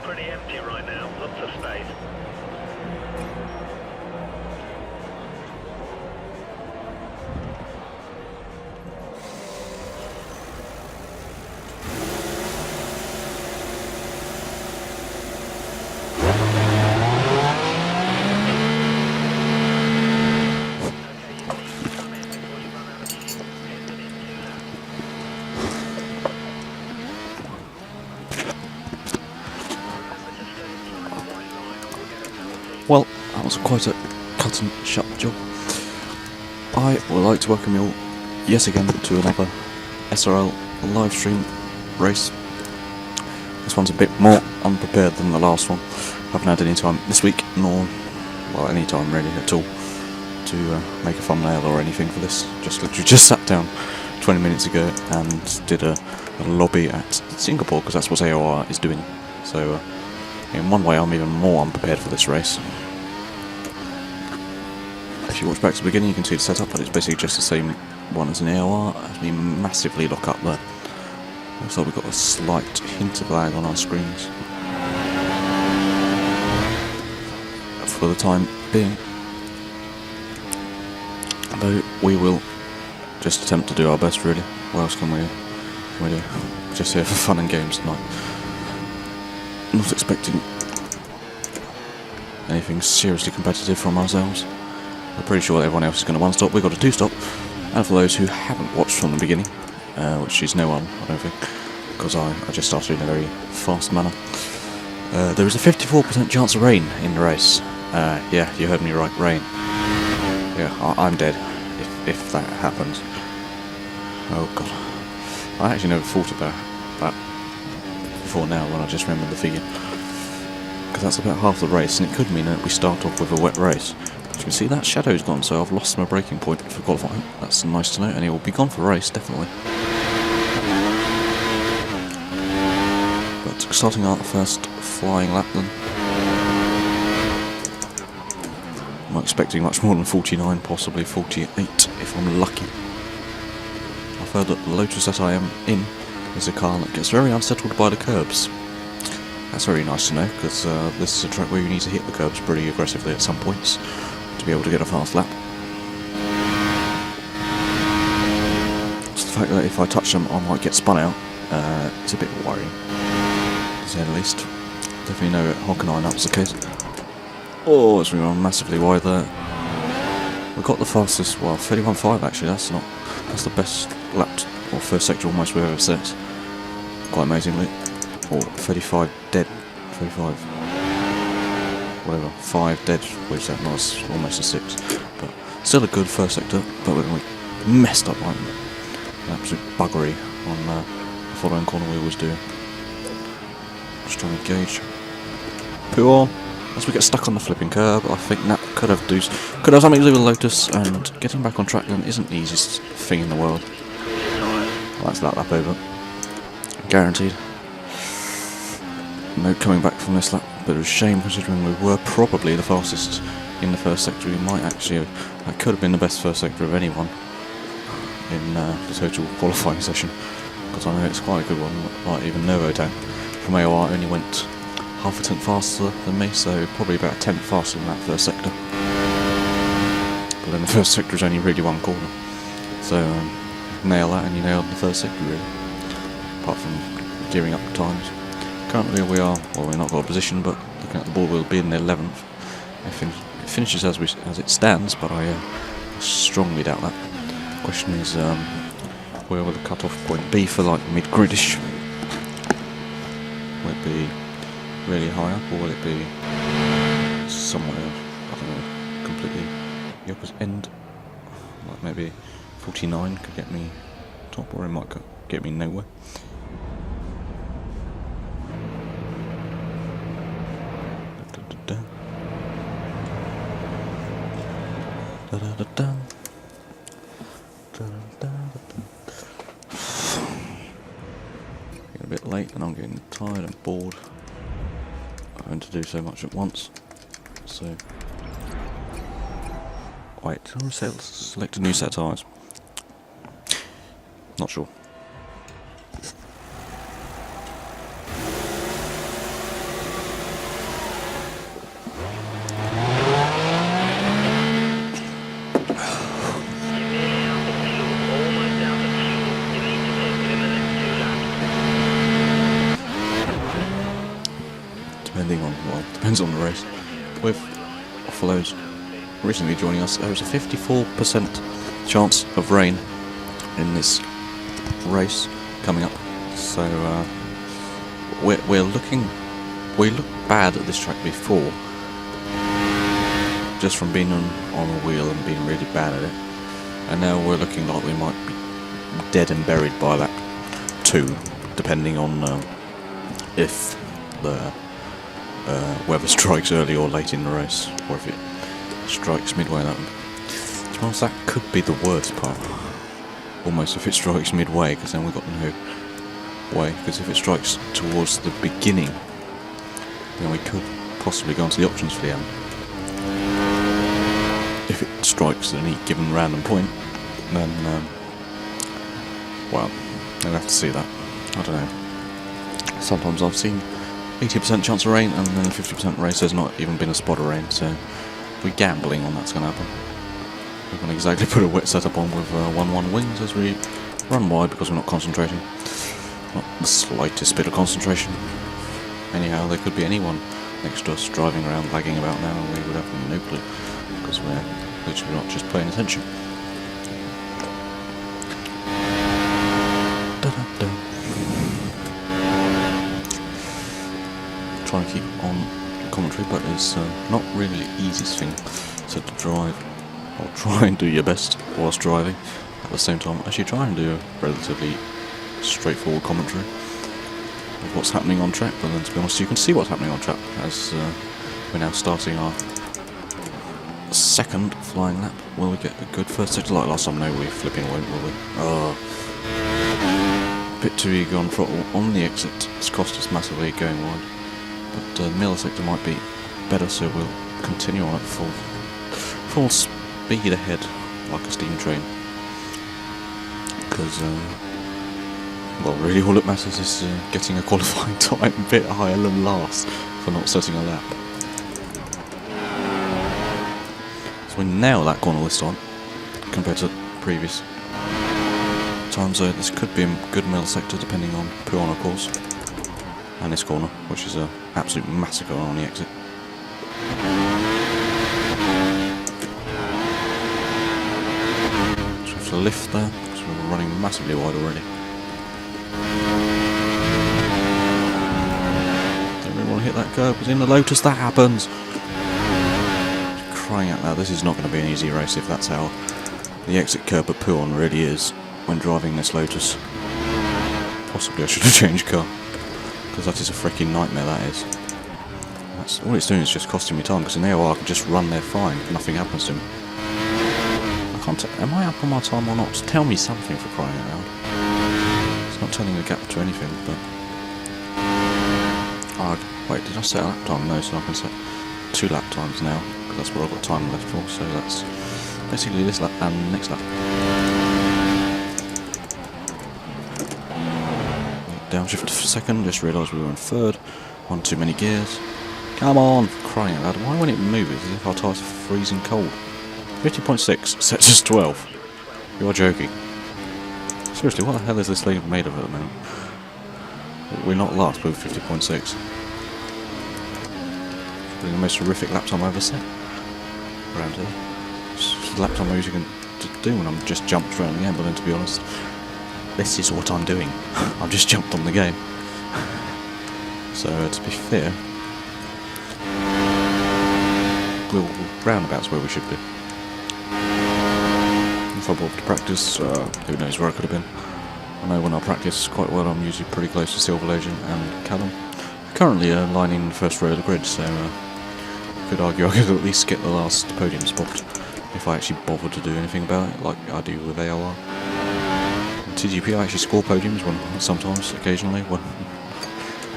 pretty empty right now, lots of space. Well, that was quite a cut and shut job. I would like to welcome you all yet again to another SRL live stream race. This one's a bit more unprepared than the last one. Haven't had any time this week, nor, well, any time really at all to make a thumbnail or anything for this. Literally just sat down 20 minutes ago and did a lobby at Singapore, because that's what AOR is doing. So in one way I'm even more unprepared for this race. If you watch back to the beginning you can see the setup, but it's basically just the same one as an AOR. As we massively lock up there. Looks like we've got a slight hint of lag on our screens for the time being. Though we will just attempt to do our best really. What else can we do? Just here for fun and games tonight. Not expecting anything seriously competitive from ourselves. We're pretty sure everyone else is going to one stop. We've got a two stop. And for those who haven't watched from the beginning, which is no one, I don't think, because I just started in a very fast manner. There is a 54% chance of rain in the race. Yeah, you heard me right, rain. Yeah, I'm dead if that happens. Oh god. I actually never thought about that before now when I just remembered the figure. Because that's about half the race, and it could mean that we start off with a wet race. As you can see, that shadow's gone, so I've lost my braking point for qualifying. That's nice to know, and it will be gone for race, definitely. But starting out the first flying lap then. I'm expecting much more than 49, possibly 48 if I'm lucky. I've heard that the Lotus that I am in is a car that gets very unsettled by the curbs. That's very nice to know, because this is a track where you need to hit the curbs pretty aggressively at some points to be able to get a fast lap. It's the fact that if I touch them I might get spun out, it's a bit worrying, to say the least. Definitely know at Hockenheim that was the case. Oh, as we run massively wide there. We've got the fastest, well, 31.5 actually, that's the best lap, or first sector almost we've ever set. Quite amazingly. Or 35 dead, 35, whatever, 5 dead, which that was almost a 6. But still a good first sector, but we messed up like an absolute buggery on the following corner we always do. Just trying to gauge. Poor. As we get stuck on the flipping curb, I think that could have something to do with Lotus, and getting back on track then isn't the easiest thing in the world. Well, that's that lap over. Guaranteed. No coming back from this lap, but it was a shame considering we were probably the fastest in the first sector. We might actually have, that could have been the best first sector of anyone in the total qualifying session, because I know it's quite a good one. Like even Novotank from AOR only went half a tenth faster than me, so probably about a tenth faster than that first sector. But then the first sector is only really one corner, so nail that and you nailed the first sector really, apart from gearing up the times. Currently we are, well, we're not got a position, but looking at the board we'll be in the 11th. It finishes as it stands, but I strongly doubt that. The question is where will the cut-off point be for like mid-gridish? Will it be really high up, or will it be somewhere, I don't know, completely the opposite end? Like maybe 49 could get me top, or it might get me nowhere. Getting a bit late and I'm getting tired and bored having to do so much at once. So wait, I'll select a new set of tyres. Not sure. depends on the race. With follows recently joining us, there is a 54% chance of rain in this race coming up. So we looked bad at this track before, just from being on a wheel and being really bad at it, and now we're looking like we might be dead and buried by lap 2, depending on if the weather strikes early or late in the race, or if it strikes midway. That could be the worst part, almost, if it strikes midway, because then we've got no way, because if it strikes towards the beginning, then we could possibly go onto the options for the end. If it strikes at any given random point, then well, we'll have to see that. I don't know. Sometimes I've seen 80% chance of rain, and then 50% race there's not even been a spot of rain, so we're gambling on that's going to happen. We're going to exactly put a wet setup on with 1-1 wings as we run wide, because we're not concentrating. Not the slightest bit of concentration. Anyhow, there could be anyone next to us driving around, lagging about now, and we would have no clue, because we're literally not just paying attention. Trying to keep on commentary, but it's not really the easiest thing to drive, or try and do your best whilst driving. At the same time, actually try and do a relatively straightforward commentary of what's happening on track, but then to be honest, you can see what's happening on track as we're now starting our second flying lap. Will we get a good first sector like last time? No, we flipping won't, will we? Oh, a bit too eager on throttle on the exit. It's cost us massively going wide, but middle sector might be better, so we'll continue on at full speed ahead like a steam train, because well, really all that matters is getting a qualifying time a bit higher than last for not setting a lap. So we nail that corner this time compared to previous times, so this could be a good middle sector depending on Puon, of course, and this corner, which is an absolute massacre on the exit. So we have to lift there, because we're running massively wide already. Don't really want to hit that curve, because in the Lotus that happens. Crying out loud, this is not going to be an easy race if that's how the exit curve at Puon really is when driving this Lotus. Possibly I should have changed car, because that is a freaking nightmare, that is. That's, all it's doing is just costing me time, because in AOR I can just run there fine, nothing happens to me. I can't am I up on my time or not? Tell me something, for crying out loud. It's not telling a gap to anything, but... Oh, wait, did I set a lap time? No, so I can set 2 lap times now, because that's what I've got time left for, so that's basically this lap and next lap. Downshift for second, just realised we were in third. One too many gears. Come on! Crying out loud, why when it moves as if our tyres are freezing cold? 50.6 sets us 12. You are joking. Seriously, what the hell is this thing made of at the moment? We're not last with 50.6. The most horrific lap time I've ever set around here. It's the lap time I usually can do when I'm just jumped around the game, but then to be honest, this is what I'm doing. I've just jumped on the game. So to be fair, we'll roundabouts where we should be. If I bothered to practice, who knows where I could have been. I know when I practice quite well, I'm usually pretty close to Silver Legend and Callum. Currently lining the first row of the grid, so I could argue I could at least get the last podium spot if I actually bothered to do anything about it, like I do with AOR. In TGP I actually score podiums sometimes, occasionally. When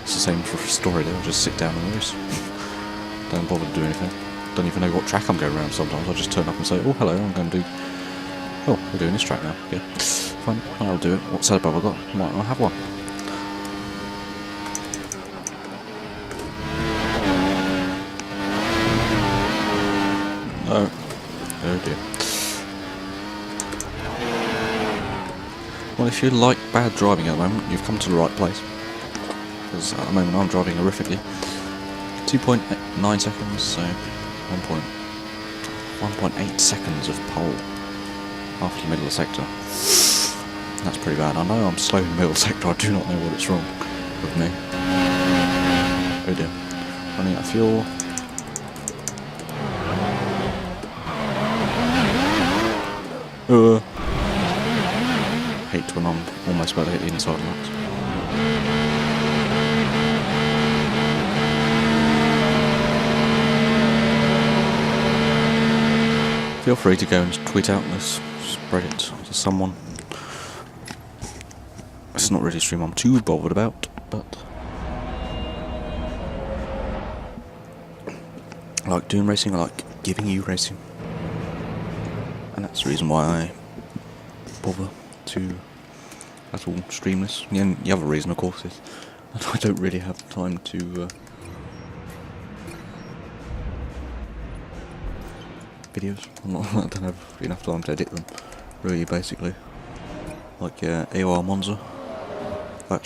it's the same story there, I just sit down and lose. Don't bother to do anything. Don't even know what track I'm going around sometimes. I just turn up and say, oh hello, I'm going to do... Oh, we're doing this track now. Yeah, fine, I'll do it. What setup have I got? Might not have one. Oh dear. Well, if you like bad driving at the moment, you've come to the right place. Because at the moment I'm driving horrifically. 2.9 seconds, so 1.8 seconds of pole after the middle of the sector. That's pretty bad. I know I'm slow in the middle of the sector, I do not know what is wrong with me. Oh dear. Running out of fuel. Hate when I'm almost about to hit the inside of that. Feel free to go and tweet out this, spread it to someone. It's not really a stream I'm too bothered about, but I like doing racing, I like giving you racing. And that's the reason why I bother to at all stream this. And the other reason, of course, is that I don't really have time to videos. I don't have enough time to edit them, really, basically. Like AOR Monza, that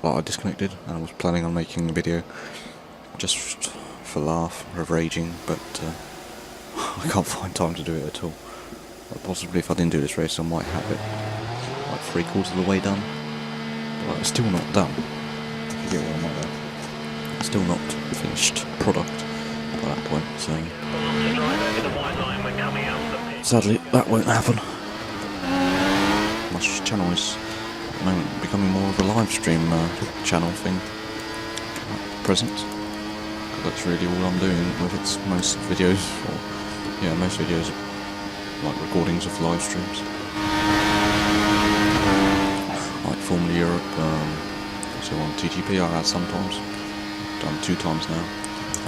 I disconnected, and I was planning on making a video just for laugh, for raging, but I can't find time to do it at all. Possibly if I didn't do this race I might have it like 3/4 of the way done, but it's still not done. If you get what I'm at there. It's still not a finished product by that point, so sadly that won't happen. My channel is at the moment becoming more of a live stream channel thing at present. That's really all I'm doing with its most videos, or yeah, most videos like recordings of live streams, like Formula Europe, so on TGP I had sometimes, I've done 2 times now,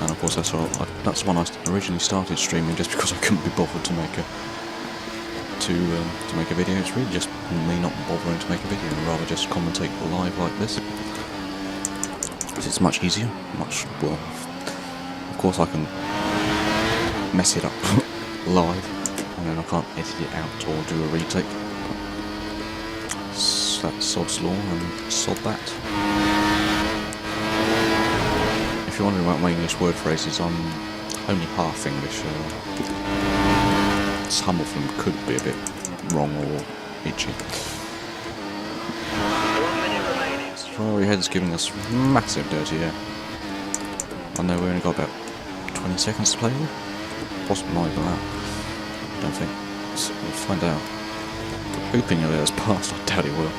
and of course SRL, that's when I originally started streaming just because I couldn't be bothered to make a video. It's really just me not bothering to make a video, and rather just commentate live like this. It's much easier, well, of course I can mess it up live, and then I can't edit it out or do a retake. That's sod's law and sod that. If you're wondering about my English word phrases, I'm only half English. Some of them could be a bit wrong or itchy. Ferrari head's giving us massive dirty air. I know we only got about 20 seconds to play with. Possibly not even that. Don't think. So we'll find out. I'm hoping it has passed, I doubt it will.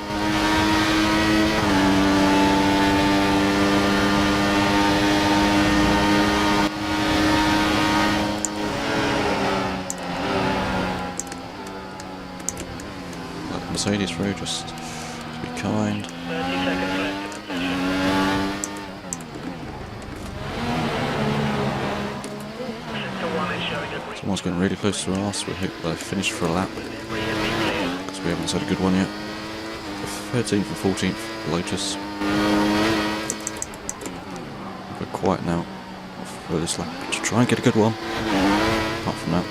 Let Mercedes through, just to be kind. 30 seconds left in the session. Someone's getting really close to us. We hope they finish for a lap, because we haven't had a good one yet. 13th and 14th, Lotus. We're quiet now for this lap to try and get a good one. Apart from that.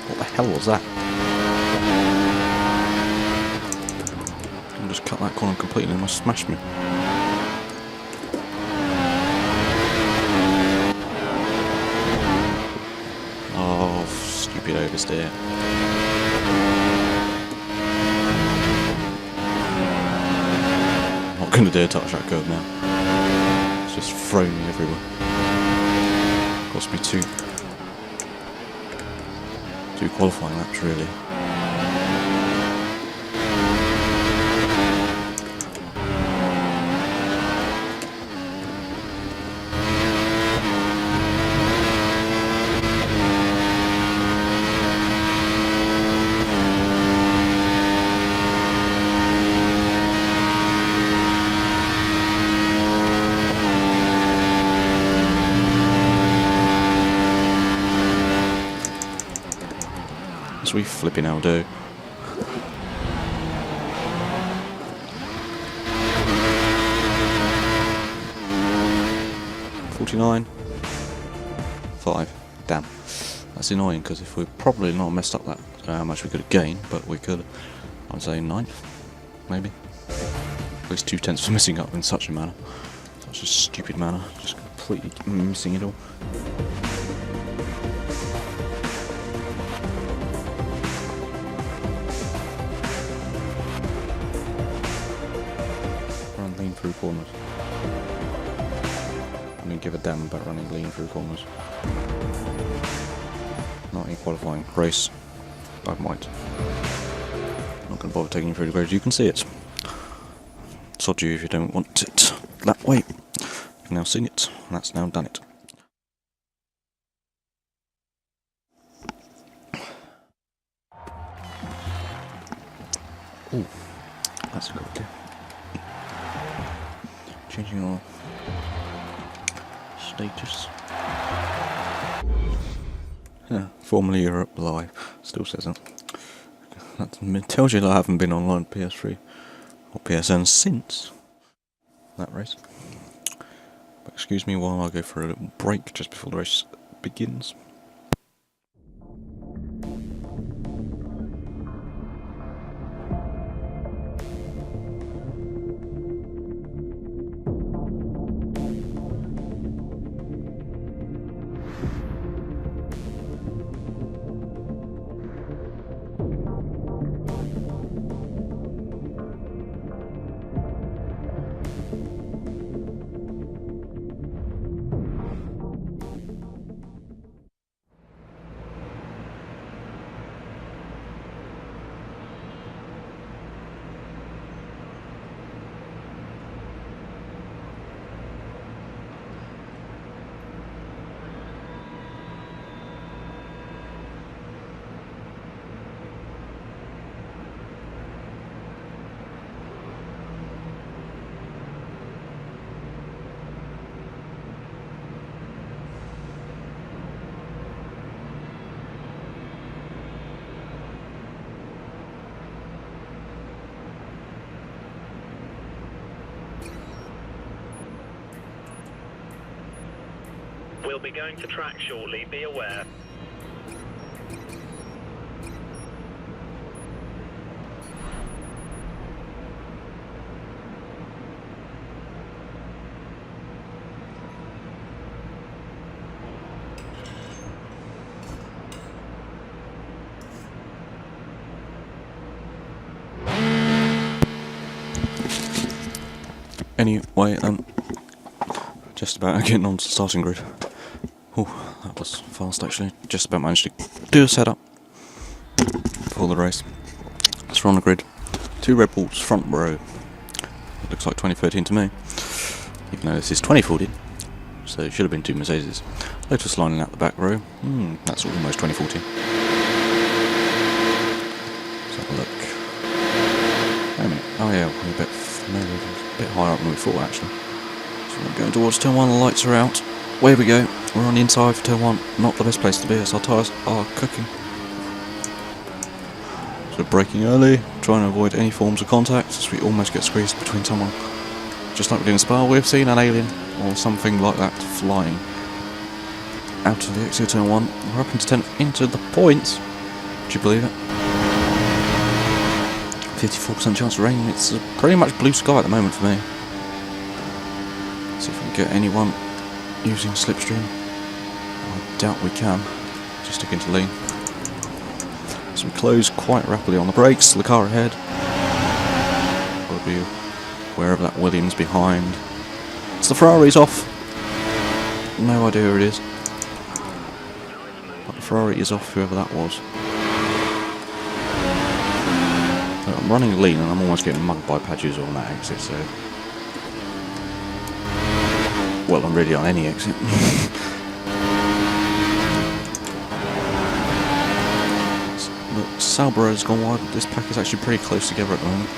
What the hell was that? I just cut that corner completely and I smashed me. Oh, stupid oversteer. I'm not going to dare touch that curve now. It's just thrown me everywhere. Cost me two qualifying laps, really. Because we flipping hell do. $49. 5. Damn. That's annoying because if we'd probably not messed up that, I don't know how much we could have gained, but we could, I'd say 9th, maybe. At least 2/10 for messing up in such a manner. Such a stupid manner. Just completely missing it all. Run lean through corners. I don't give a damn about running lean through corners. Not in qualifying race. I might. Not going to bother taking you through the grid. You can see it. Sod you if you don't want it that way. You've now seen it, and that's now done it. Ooh, that's a good idea. Changing our status. Yeah, formerly Europe Live. Still says that. That tells you that I haven't been online PS3 or PSN since that race. But excuse me while I go for a little break just before the race begins. We'll be going to track shortly, be aware. Anyway, just about getting onto the starting grid. Oh, that was fast actually. Just about managed to do a setup for the race. So we're on the grid. 2 Red Bulls front row. It looks like 2013 to me. Even though this is 2014. So it should have been 2 Mercedes. Lotus lining out the back row. That's almost 2014. Let's have a look. Wait a minute. Oh yeah, we're a bit higher up than we thought actually. So we're going towards turn 1, the lights are out. Away we go. We're on the inside for turn 1. Not the best place to be as our tyres are cooking. So braking early, trying to avoid any forms of contact as we almost get squeezed between someone. Just like we did in Spa, we've seen an alien or something like that flying out of the exit of turn 1. We're up into 10th into the points. Would you believe it? 54% chance of rain. It's pretty much blue sky at the moment for me. See if we can get anyone using slipstream. I doubt we can. Just stick into lean. So we close quite rapidly on the brakes. The car ahead. Got to be aware of that Williams behind. It's the Ferrari's off. No idea who it is. But the Ferrari is off, whoever that was. I'm running lean and I'm almost getting mugged by Padges on that exit, so... Well, I'm really on any exit. Look, Salborough's gone wide. This pack is actually pretty close together at the moment.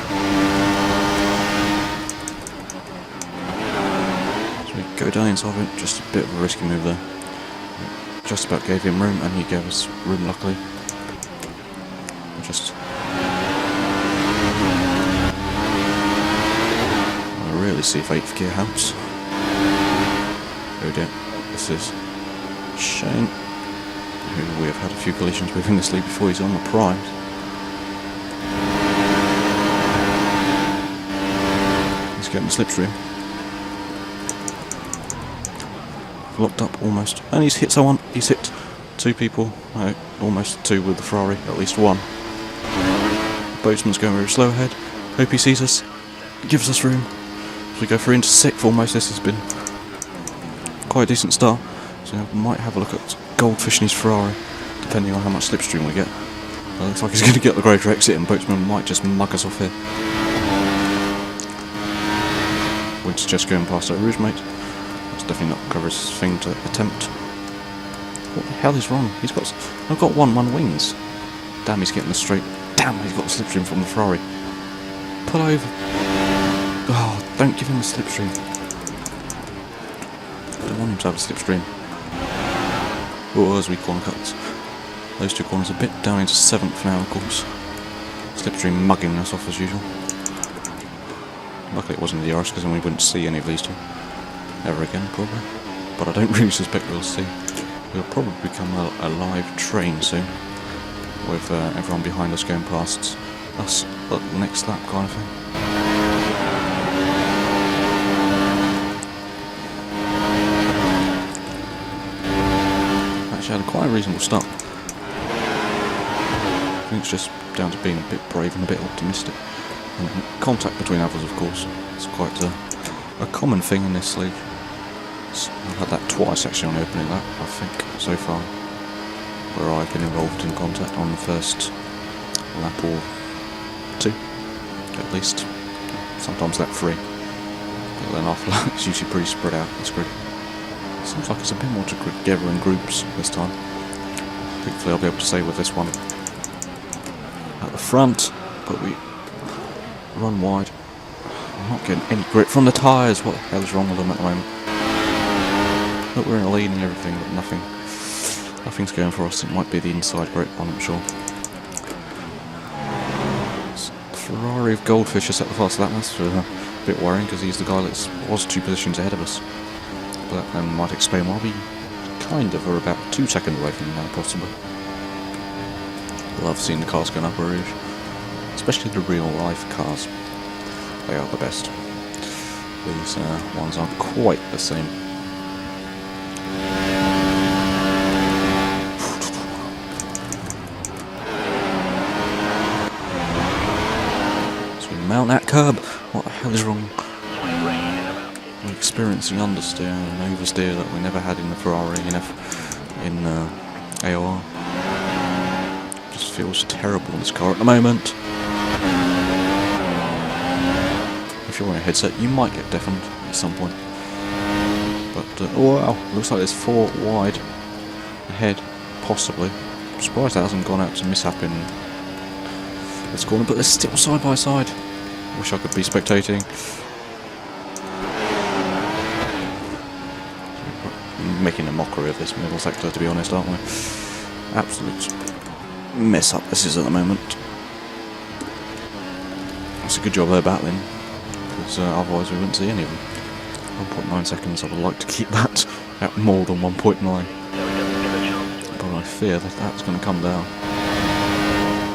So we go down inside it, just a bit of a risky move there. Just about gave him room and he gave us room luckily. just... I really see if 8th gear helps. Oh dear, this is Shane, who we have had a few collisions with in this league before. He's on the primes. He's getting the slipstream. Locked up almost, and he's hit someone. He's hit 2 people. No, almost 2 with the Ferrari, at least 1. The boatman's going very slow ahead. Hope he sees us, gives us room. As we go through into 6th almost. This has been quite a decent start. So we might have a look at Goldfish in his Ferrari, depending on how much slipstream we get. It looks like he's going to get the greater exit, and boatman might just mug us off here. We're just going past our rouge mate. That's definitely not Cover's thing to attempt. What the hell is wrong? I've got 1 wings. Damn, he's getting the straight. Damn, he's got the slipstream from the Ferrari. Pull over. Oh, don't give him the slipstream. I don't want him to have a slipstream. Oh, as we corner cuts. Those 2 corners a bit down into 7th now, of course. Slipstream mugging us off as usual. Luckily it wasn't the DRS, because then we wouldn't see any of these 2 ever again, probably. But I don't really suspect we'll see. We'll probably become a live train soon, with everyone behind us going past us at the next lap kind of thing. Actually had quite a reasonable start. I think it's just down to being a bit brave and a bit optimistic. And contact between others, of course. It's quite a common thing in this league. I've had that twice actually on opening lap, I think, so far, where I've been involved in contact on the first lap or 2, at least. Sometimes lap 3. But then after that, it's usually pretty spread out. It's good. Seems like it's a bit more together in groups this time. Hopefully I'll be able to stay with this one at the front, but we run wide. I'm not getting any grip from the tyres. What the hell is wrong with them at the moment? Look, we're in a lead and everything, but nothing's going for us. It might be the inside grip, I'm not sure. Ferrari of Goldfish has set the fast lap. That's a bit worrying, because he's the guy that was 2 positions ahead of us. But that might explain why we kind of are about 2 seconds away from him now, possibly. Love seeing the cars going up a rouge, especially the real life cars. They are the best. These ones aren't quite the same. Mount that curb. What the hell is wrong? We're experiencing understeer and oversteer that we never had in the Ferrari in AOR. Just feels terrible in this car at the moment. If you're wearing a headset, you might get deafened at some point. But oh wow, looks like there's 4 wide ahead, possibly. I'm surprised that hasn't gone out to mishap in this corner, but they're still side by side. Wish I could be spectating. Making a mockery of this middle sector, to be honest, aren't we? Absolute mess up this is at the moment. It's a good job they're battling, because otherwise we wouldn't see any of them. 1.9 seconds, I would like to keep that at more than 1.9. But I fear that that's going to come down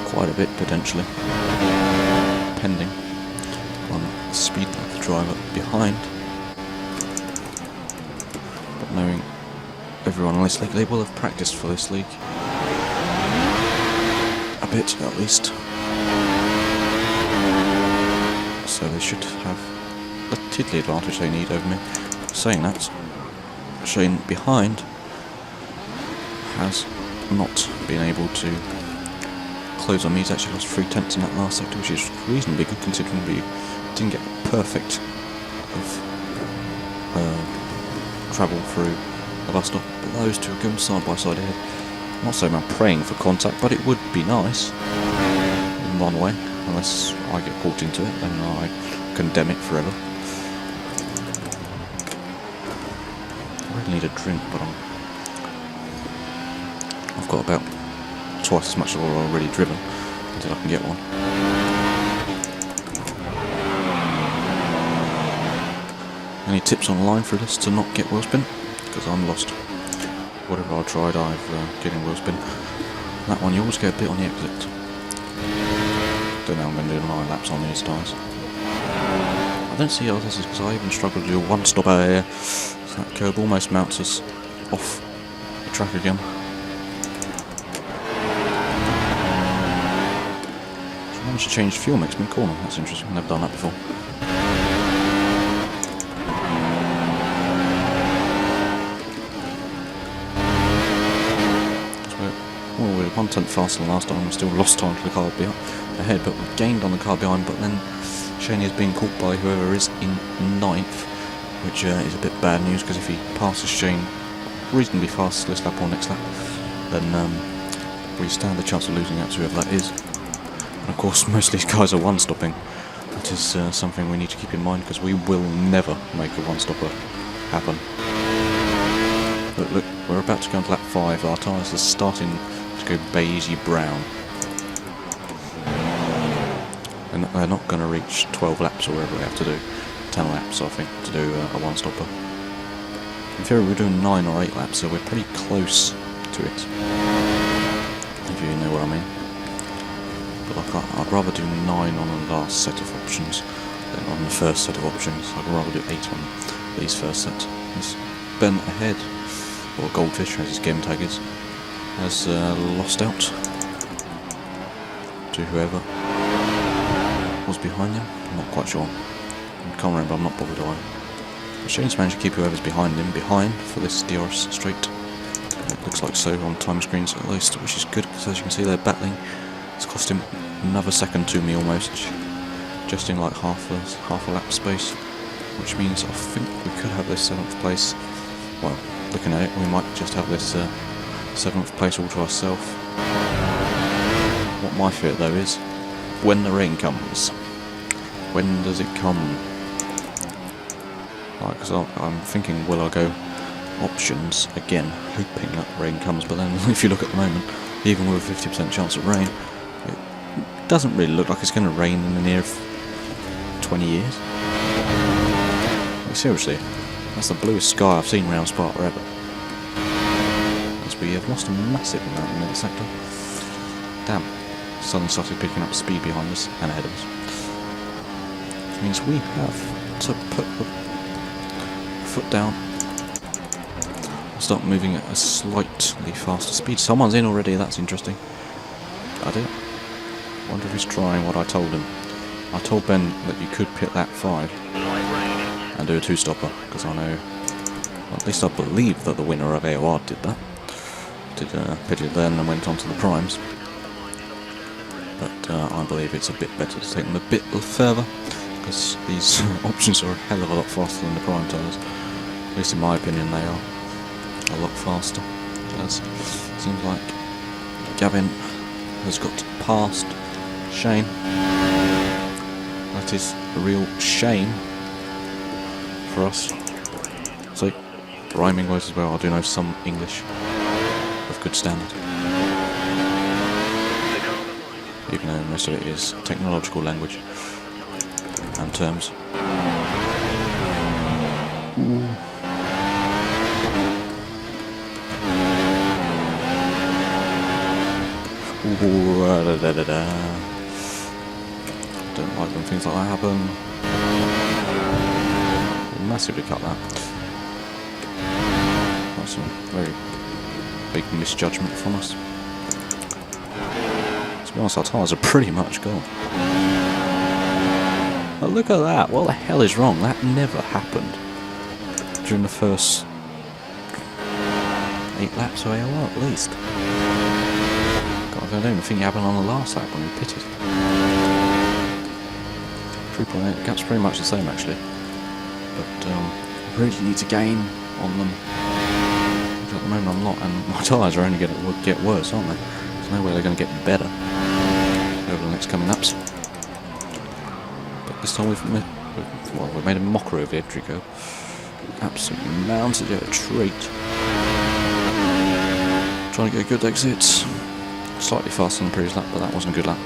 quite a bit, potentially. Pending on the speed of the driver behind. But knowing everyone in this league, they will have practiced for this league. A bit, at least. So they should have the tiddly advantage they need over me. Saying that, Shane behind has not been able to close on me. He's actually lost 3/10 in that last sector, which is reasonably good considering we didn't get perfect of travel through the bus stop. But those 2 are going side by side ahead. I'm not saying I'm praying for contact, but it would be nice in one way, unless I get caught into it, then I condemn it forever. I really need a drink, but I've got about twice as much as I've already driven. until I can get one. Any tips online for this to not get wheel spin? Because I'm lost. Whatever I tried, I've getting wheel spin. That one, you always get a bit on the exit. Don't know, I'm going to do 9 laps on these tyres. I don't see how this is because I even struggled to do a one-stopper here. So that curb almost mounts us off the track again. So I managed to change fuel mix mid-corner. That's interesting, never done that before. Well, we're 1/10 faster than last time. We still lost time to the car ahead, but we gained on the car behind. But then Shane is being caught by whoever is in 9th, which is a bit bad news, because if he passes Shane reasonably fast this lap or next lap, then we stand the chance of losing out to whoever that is. And of course, most of these guys are one-stopping. That is something we need to keep in mind, because we will never make a one-stopper happen. But look, we're about to go into lap 5. Our tyres are starting to go beigey brown. And they're not going to reach 12 laps or whatever we have to do. 10 laps, I think, to do a one-stopper. In theory, we're doing 9 or 8 laps, so we're pretty close to it. If you know what I mean. But I'd rather do 9 on the last set of options than on the first set of options. I'd rather do 8 on these first sets. It's Ben ahead, or Goldfish as his game tag is, has lost out to whoever was behind him. I'm not quite sure. I can't remember, I'm not bothered either. But Shane's managed to keep whoever's behind him behind for this DRS straight. It looks like so on time screens at least, which is good, because as you can see they're battling. It's cost him another second to me almost, just in like half a lap space, which means I think we could have this 7th place. Well, looking at it, we might just have this 7th place all to ourselves. What my fear though is, when the rain comes, when does it come? Like, because I'm thinking, will I go options again, hoping that rain comes, but then if you look at the moment, even with a 50% chance of rain, it doesn't really look like it's going to rain in the near 20 years. Like, seriously, that's the bluest sky I've seen around Spa forever. As we have lost a massive amount in the sector. Damn, suddenly started picking up speed behind us and ahead of us. Which means we have to put the foot down and start moving at a slightly faster speed. Someone's in already, that's interesting. I do. Wonder if he's trying what I told him. I told Ben that you could pit that 5 and do a 2-stopper, because I know, well, at least I believe that the winner of AOR did that. Pitted then and went on to the primes. But I believe it's a bit better to take them a bit further, because these options are a hell of a lot faster than the prime tyres. At least in my opinion they are a lot faster. As it seems like Gavin has got past Shane. That is a real shame for us. So, rhyming words as well. I do know some English of good standard, even though most of it is technological language and terms. Ooh. Ooh, don't like when things like that happen. We'll massively cut that. That's a very big misjudgment from us. To be honest, our tyres are pretty much gone. But look at that, what the hell is wrong? That never happened during the first 8 laps of AOR at least. I don't even think it happened on the last lap when we pitted. 3.8, gap's pretty much the same actually. But we really need to gain on them. Which at the moment I'm not, and my tyres are only going to get worse, aren't they? There's no way they're going to get better over the next coming laps. But this time we've made a mockery of the entry curve. Absolutely mounted it a treat. Trying to get a good exit. Slightly faster than the previous lap, but that wasn't a good lap.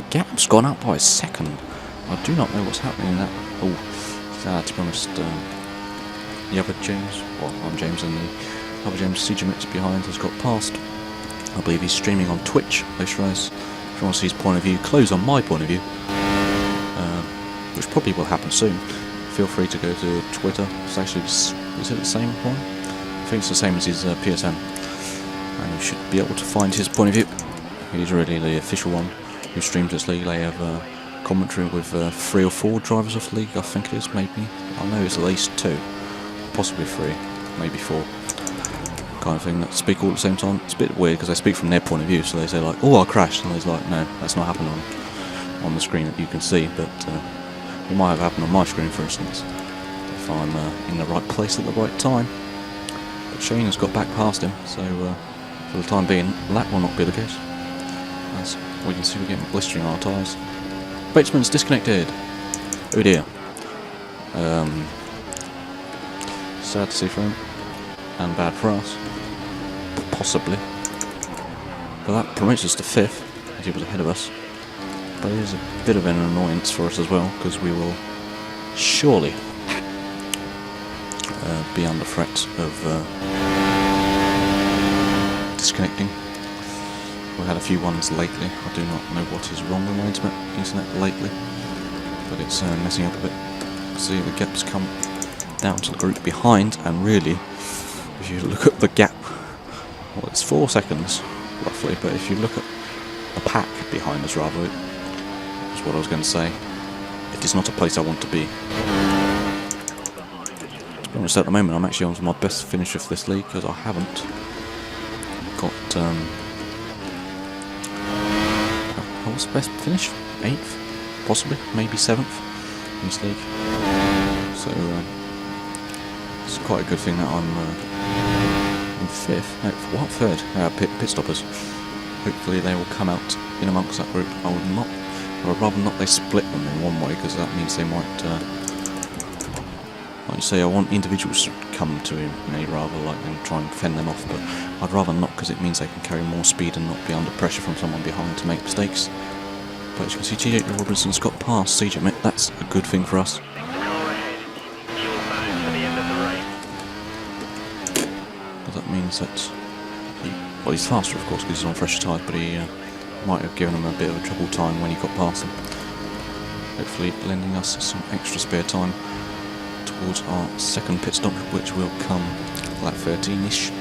gap's gone up by a second. I do not know what's happening in that. Oh, to be honest, the other James, well, I'm James, and the other James CGMX behind has got past. I believe he's streaming on Twitch. If you want to see his point of view, close on my point of view, which probably will happen soon. Feel free to go to Twitter. It's actually, is it the same one? I think it's the same as his PSN, and you should be able to find his point of view. He's really the official one who streams this league. They have commentary with 3 or 4 drivers of the league, I think it is, maybe. I know it's at least 2, possibly 3, maybe 4, kind of thing, that speak all at the same time. It's a bit weird because they speak from their point of view, so they say like, oh, I crashed, and it's like, no, that's not happening on the screen that you can see, but it might have happened on my screen, for instance, if I'm in the right place at the right time. But Shane has got back past him, so for the time being, that will not be the case. As we can see, we're getting blistering on our tyres. Batesman's disconnected. Oh dear. Sad to see for him, and bad for us, possibly. But that promotes us to 5th, as he was ahead of us. But it is a bit of an annoyance for us as well, because we will surely be under threat of disconnecting. We've had a few ones lately. I do not know what is wrong with my internet lately, but it's messing up a bit. See, the gap's come down to the group behind, and really, if you look at the gap, well, it's 4 seconds roughly, but if you look at the pack behind us, rather, is what I was going to say, it is not a place I want to be. To be honest, at the moment I'm actually on to my best finish of this league, because I haven't got what was the best finish? 8th? Possibly, maybe 7th in this league. So it's quite a good thing that I'm in 5th. No, what? 3rd? Pit stoppers. Hopefully they will come out in amongst that group. I would rather not they split them in one way, because that means they might, like you say, I want individuals to come to me rather than try and fend them off, but I'd rather not, because it means they can carry more speed and not be under pressure from someone behind to make mistakes. But as you can see, TJ Robinson's got past CJ Mick. That's a good thing for us. But that means that he's faster, of course, because he's on fresher tyres, but he might have given him a bit of a trouble time when he got past him. Hopefully lending us some extra spare time towards our 2nd pit stop, which will come lap 13-ish.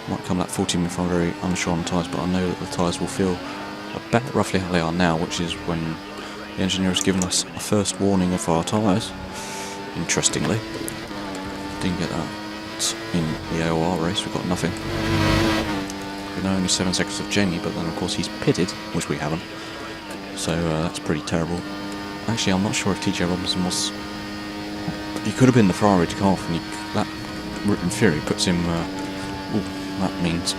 Might come lap 14 if I'm very unsure on the tyres, but I know that the tyres will feel about roughly how they are now, which is when the engineer has given us a first warning of our tyres. Interestingly, didn't get that in the AOR race. We got nothing. We know only 7 seconds of Jamie, but then of course he's pitted, which we haven't. So that's pretty terrible. Actually, I'm not sure if TJ Robinson was. He could have been the Ferrari to come off, and that in theory puts him. That means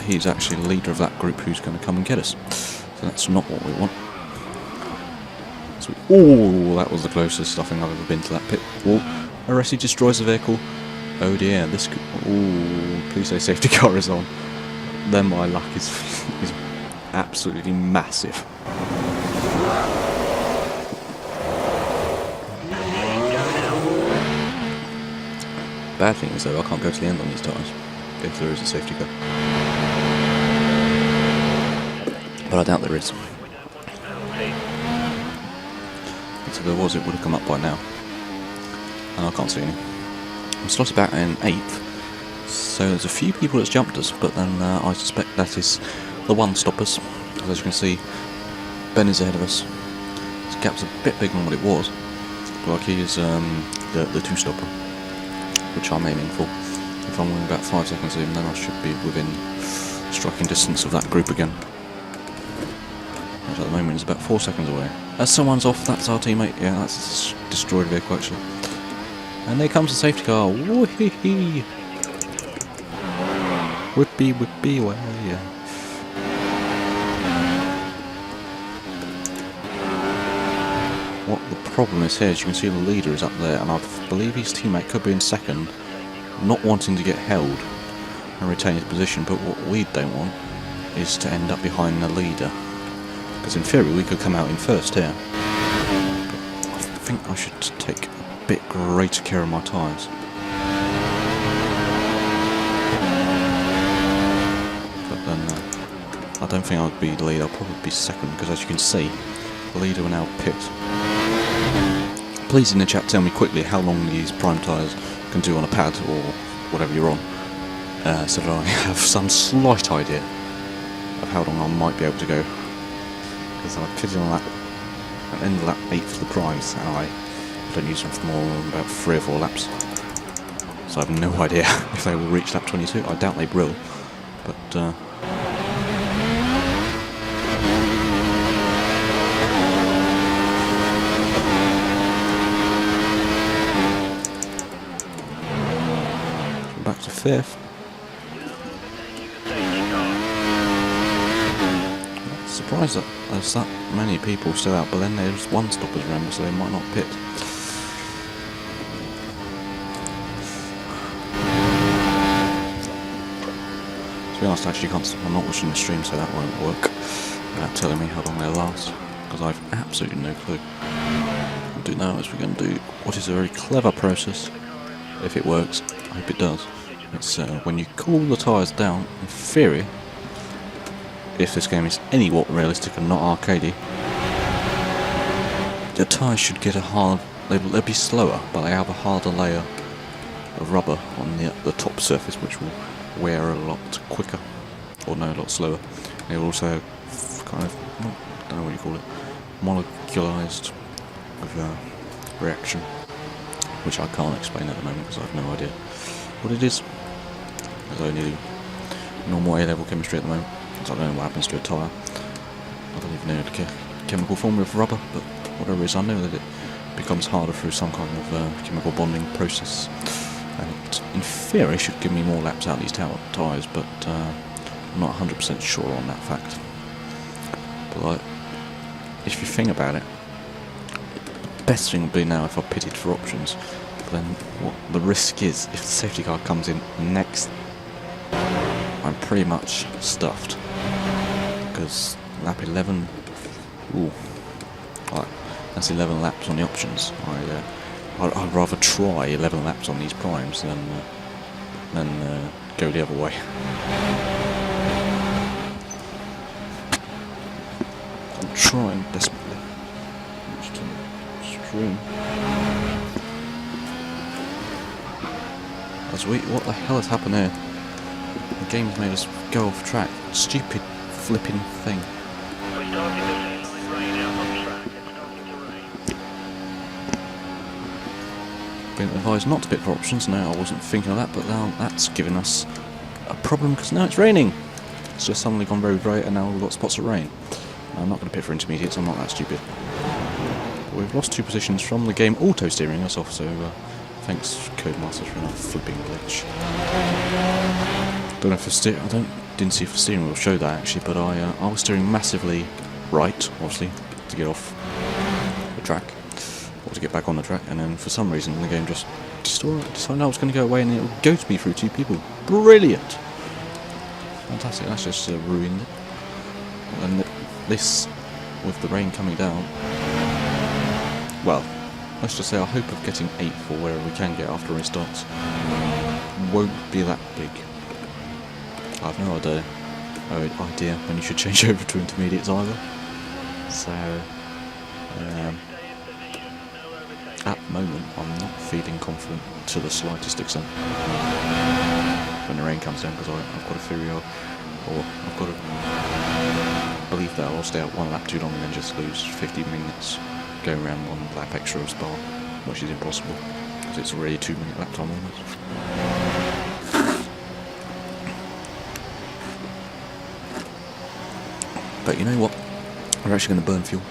he's actually the leader of that group who's going to come and get us. So that's not what we want. So that was the closest I think I've ever been to that pit. Arresti destroys the vehicle. Oh dear, this could. Please say safety car is on. Then my luck is absolutely massive. Bad thing is though, I can't go to the end on these tyres if there is a safety car. But I doubt there is. If there was, it would have come up by now. And I can't see any. I'm slotted back in 8th, so there's a few people that's jumped us, but then I suspect that is the one-stoppers. As you can see, Ben is ahead of us. His gap's a bit bigger than what it was. Like he is the two-stopper, which I'm aiming for. If I'm winning about 5 seconds of him, then I should be within striking distance of that group again. Which at the moment is about 4 seconds away. As someone's off, that's our teammate. Yeah, that's a destroyed vehicle actually. And there comes the safety car. Woo-hee-hee. Whippy, whippy away. What the problem is here is you can see the leader is up there, and I believe his teammate could be in 2nd, not wanting to get held and retain his position, but what we don't want is to end up behind the leader. Because in theory we could come out in first here. But I think I should take a bit greater care of my tyres. But then I don't think I would be the leader, I'll probably be second, because as you can see, the leader will now pit. Please in the chat tell me quickly how long these prime tyres can do on a pad or whatever you're on, so that I have some slight idea of how long I might be able to go. Because I pitted on that at the end of lap 8 for the primes, and I don't use them for more than about 3 or 4 laps. So I have no idea if they will reach lap 22. I doubt they will, but back to 5th. Surprised that there's that many people still out, but then there's one stoppers around, so they might not pit. To be honest, actually, I'm not watching the stream, so that won't work without telling me how long they'll last, because I've absolutely no clue. What we'll do now is we're going to do what is a very clever process. If it works, I hope it does. It's when you cool the tyres down, in theory, if this game is anywhat realistic and not arcadey, the tyres should get a hard... They'll be slower, but they have a harder layer of rubber on the top surface, which will wear a lot quicker, or no, a lot slower. They will also have kind of, I don't know what you call it, molecularized with a reaction, which I can't explain at the moment because I have no idea what it is. As I only do normal A-level chemistry at the moment, so I don't know what happens to a tyre. I don't even know the chemical formula of rubber, but whatever it is, I know that it becomes harder through some kind of chemical bonding process, and it, in theory, should give me more laps out of these tyres, but I'm not 100% sure on that fact. But like, if you think about it, the best thing would be now if I pitted for options. But then what the risk is, if the safety car comes in next, I'm pretty much stuffed. Because lap 11, ooh, right, that's 11 laps on the options. I'd rather try 11 laps on these primes than go the other way. I'm trying desperately. Just to stream. What the hell has happened here? The game's made us go off track. Stupid flipping thing. We're starting to see light rain out on track. It's starting to rain. Been advised not to pit for options. No, I wasn't thinking of that, but now that's given us a problem because now it's raining. It's just suddenly gone very bright and now we've got spots of rain. I'm not going to pit for intermediates, I'm not that stupid. But we've lost 2 positions from the game auto-steering us off, so thanks Codemaster for enough flipping glitch. Don't know if didn't see if the steering wheel showed that actually, but I was steering massively right, obviously, to get off the track, or to get back on the track, and then for some reason the game just decided I was going to go away and it would go to me through 2 people. Brilliant! Fantastic, that's just ruined it. And this, with the rain coming down, well, let's just say our hope of getting 8th or wherever we can get after it starts won't be that big. I have no idea when you should change over to intermediates either. So, at the moment, I'm not feeling confident to the slightest extent when the rain comes down, because I've got a theory or I've got a belief that I'll stay out 1 lap too long and then just lose 15 minutes going around 1 lap extra of Spa, which is impossible because it's already a 2-minute lap time almost. But you know what? We're actually going to burn fuel.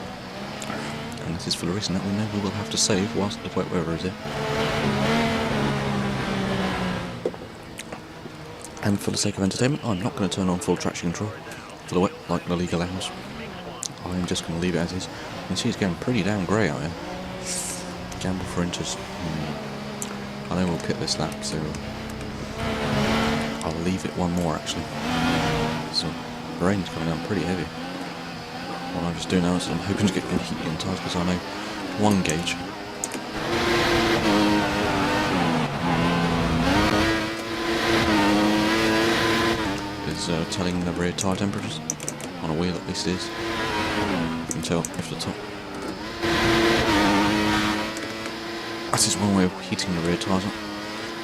And this is for the reason that we know we will have to save whilst the wet weather is here. And for the sake of entertainment, I'm not going to turn on full traction control for the wet like the league allows. I'm just going to leave it as is. You can see it's getting pretty damn grey out here. Gamble for inters. I know we'll pit this lap, so I'll leave it 1 more actually. So rain's coming down pretty heavy. What I'm just doing now is I'm hoping to get good heat in tyres because I know one gauge is telling the rear tyre temperatures. On a wheel at least it is. You can tell off the top. That is one way of heating the rear tyres up,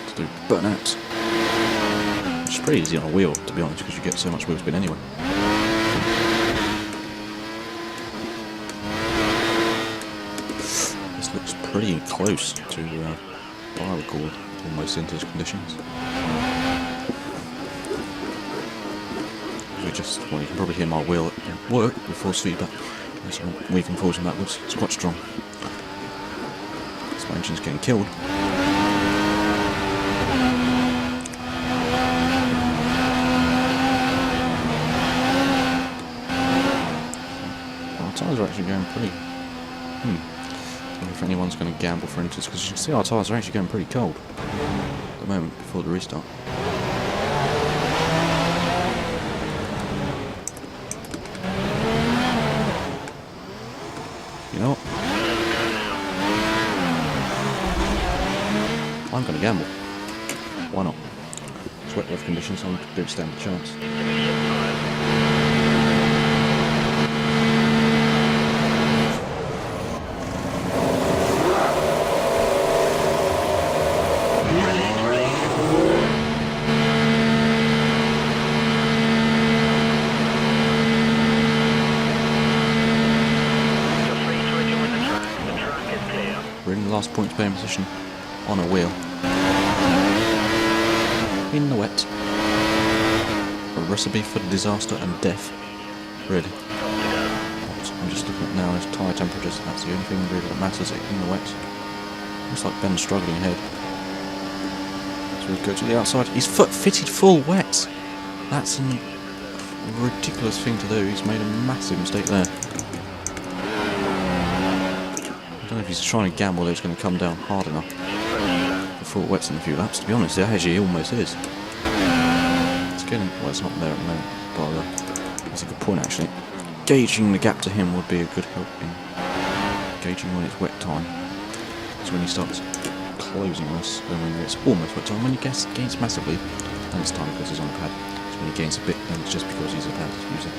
to do burnouts. Which is pretty easy on a wheel, to be honest, because you get so much wheel spin anyway. This looks pretty close to what I would call almost vintage conditions. Well, you can probably hear my wheel at work with force feedback. As I'm weaving forwards and backwards, it's quite strong. My engine's getting killed. Our tyres are actually going pretty... I don't know if anyone's going to gamble for instance, because you can see our tyres are actually going pretty cold at the moment before the restart. You know what? I'm going to gamble. Why not? It's wet weather conditions, so I don't stand a chance. We're in the last points paying position on a wheel. In the wet. A recipe for disaster and death. Really. What I'm just looking at now is tyre temperatures. That's the only thing really that matters in the wet. Looks like Ben's struggling ahead. So we go to the outside. He's fitted full wet. That's a ridiculous thing to do. He's made a massive mistake there. I don't know if he's trying to gamble that it's going to come down hard enough before it wets in a few laps. To be honest, it actually almost is. It's getting... well, it's not there at the moment, but that's a good point actually. Gauging the gap to him would be a good help in gauging when it's wet time. It's when he starts closing us, and when it's almost wet time. When he gains massively, then it's time because he's on a pad. So when he gains a bit, then it's just because he's a pad user.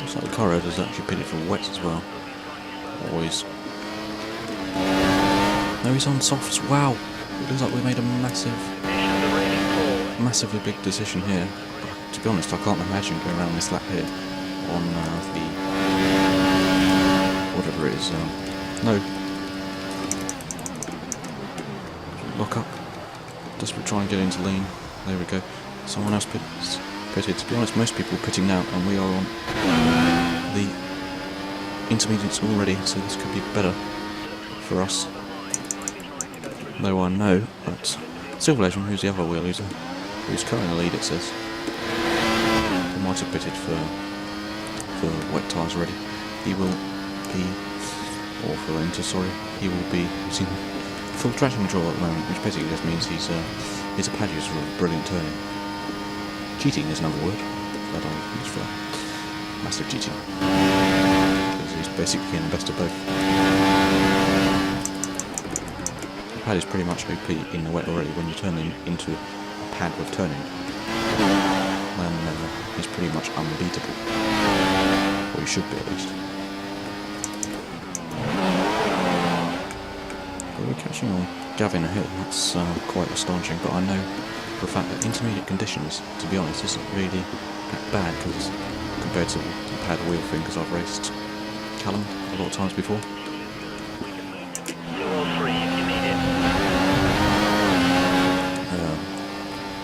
Looks like the car is actually pitted for wet as well. Always. No, he's on softs. Wow! It looks like we made a massively big decision here. But to be honest, I can't imagine going around this lap here on the... whatever it is. No. Lock up. Desperate try and get into lean. There we go. Someone else pitted. To be honest, most people are pitting now, and we are on the intermediates already, so this could be better for us. No one know, but Silver Legend, who's the other wheel user, who's currently in the lead, it says, he might have pitted for wet tyres already. He will be, or for winter, sorry, he will be using full traction control at the moment, which basically just means he's a pad user with brilliant turning. Cheating is another word that I use for massive cheating, because he's basically getting the best of both. The pad is pretty much OP in the wet already. When you turn him into a pad with turning, then he's pretty much unbeatable, or he should be at least. But we're catching on Gavin ahead. That's quite astonishing, but I know for a fact that intermediate conditions, to be honest, isn't really that bad because compared to the pad wheel thing, because I've raced Callum a lot of times before.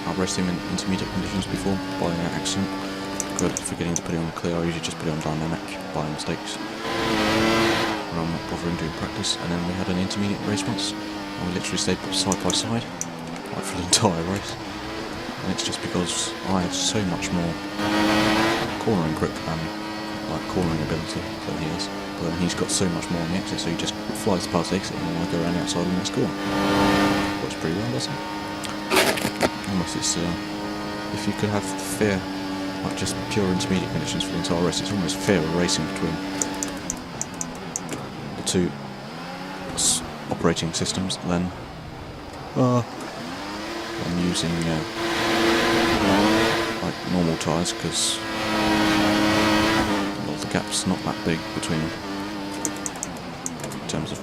I've raced him in intermediate conditions before by accident. Good, forgetting to put it on clear. I usually just put it on dynamic by mistakes. when I'm not bothering doing practice. And then we had an intermediate race once, and we literally stayed side by side, like for the entire race. And it's just because I have so much more cornering grip and like cornering ability than he has. But then he's got so much more on the exit, so he just flies past the exit and I go around outside and let's go on. Works pretty well, doesn't it? Almost it's if you could have fair, like just pure intermediate conditions for the entire race, it's almost fairer racing between the two operating systems than I'm using like normal tyres, because well, the gap's not that big between them in terms of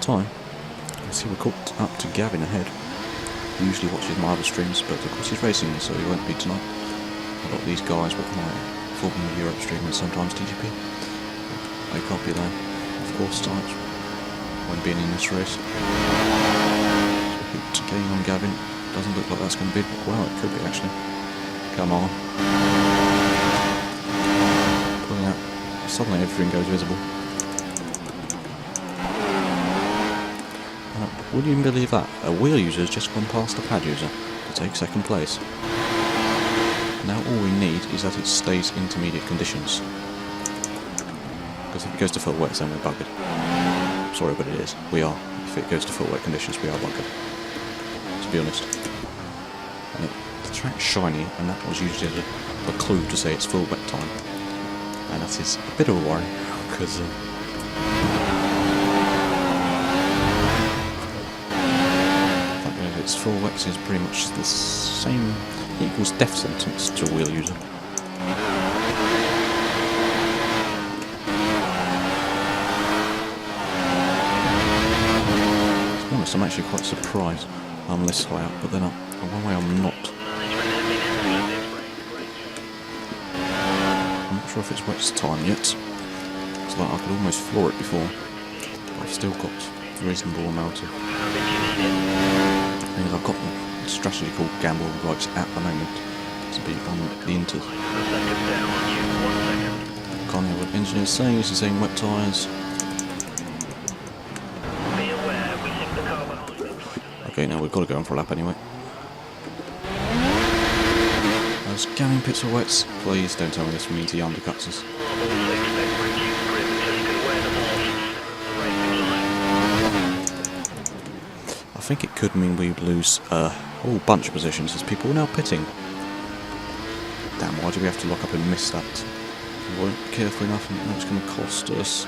time. I see we're caught up to Gavin ahead. He usually watches my other streams, but of course he's racing, so he won't be tonight. A lot of these guys watch my Formula Europe stream and sometimes TGP. They can't be there, of course, tonight when being in this race. So getting on Gavin. Doesn't look like that's going to be, well, it could be actually. Come on. Pulling out. Suddenly everything goes visible. Would you believe that? A wheel user has just gone past a pad user to take second place. Now all we need is that it stays intermediate conditions. Because if it goes to full wet, then we're buggered. Sorry, but it is. We are. If it goes to full wet conditions, we are buggered. To be honest. And the track's shiny, and that was usually a clue to say it's full wet time. And that is a bit of a worry, because its full wet is pretty much the same, equals death sentence to a wheel user. To be honest, I'm actually quite surprised I'm this high up, but then in one way I'm not. I'm not sure if it's wet time yet. It's like I could almost floor it before, but I've still got a reasonable amount of. I've got a strategy called gamble rights at the moment to be on the inters. Can't hear what the engineer's saying. He's saying wet tyres. Okay, now we've got to go on for a lap anyway. As Gavin pits for wets, please don't tell me this means he undercuts us. I think it could mean we lose a whole bunch of positions as people are now pitting. Damn, why do we have to lock up and miss that? We weren't careful enough, and it's going to cost us a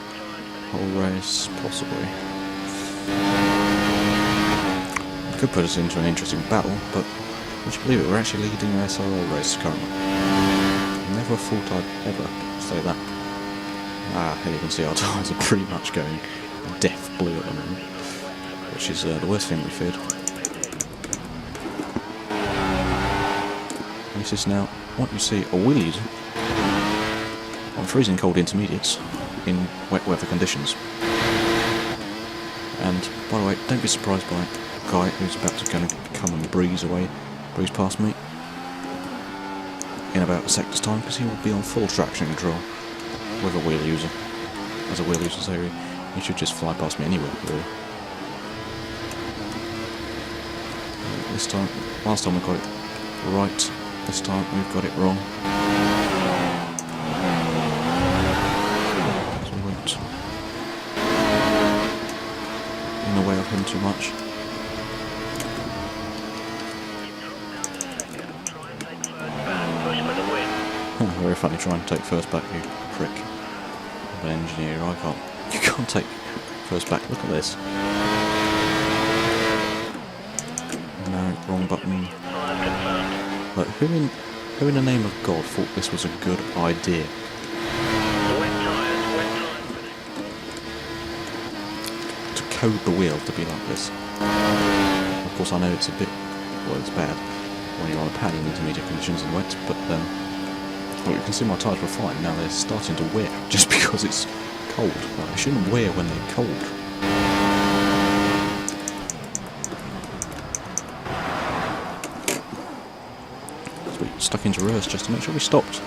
whole race, possibly. It could put us into an interesting battle, but would you believe it, we're actually leading an SRL race currently. Never thought I'd ever say that. Here you can see our tyres are pretty much going death blue at the moment. Which is the worst thing we feared. This is now what you see a wheel user on freezing cold intermediates in wet weather conditions. And by the way, don't be surprised by a guy who's about to come and breeze past me in about a second's time, because he will be on full traction control with a wheel user. As a wheel user, so he should just fly past me anywhere, really. This time, last time we got it right, this time we've got it wrong. So we won't in the way of him too much. Very funny, try and take first back, you prick. Of an engineer, you can't take first back, look at this. No, wrong button. But who in the name of God thought this was a good idea? To code the wheel to be like this. Of course I know it's a bit, well, it's bad when you're on a pad in intermediate conditions and wet, but well, you can see my tyres were fine, now they're starting to wear just because it's cold. Well, they shouldn't wear when they're cold. Stuck into reverse just to make sure we stopped.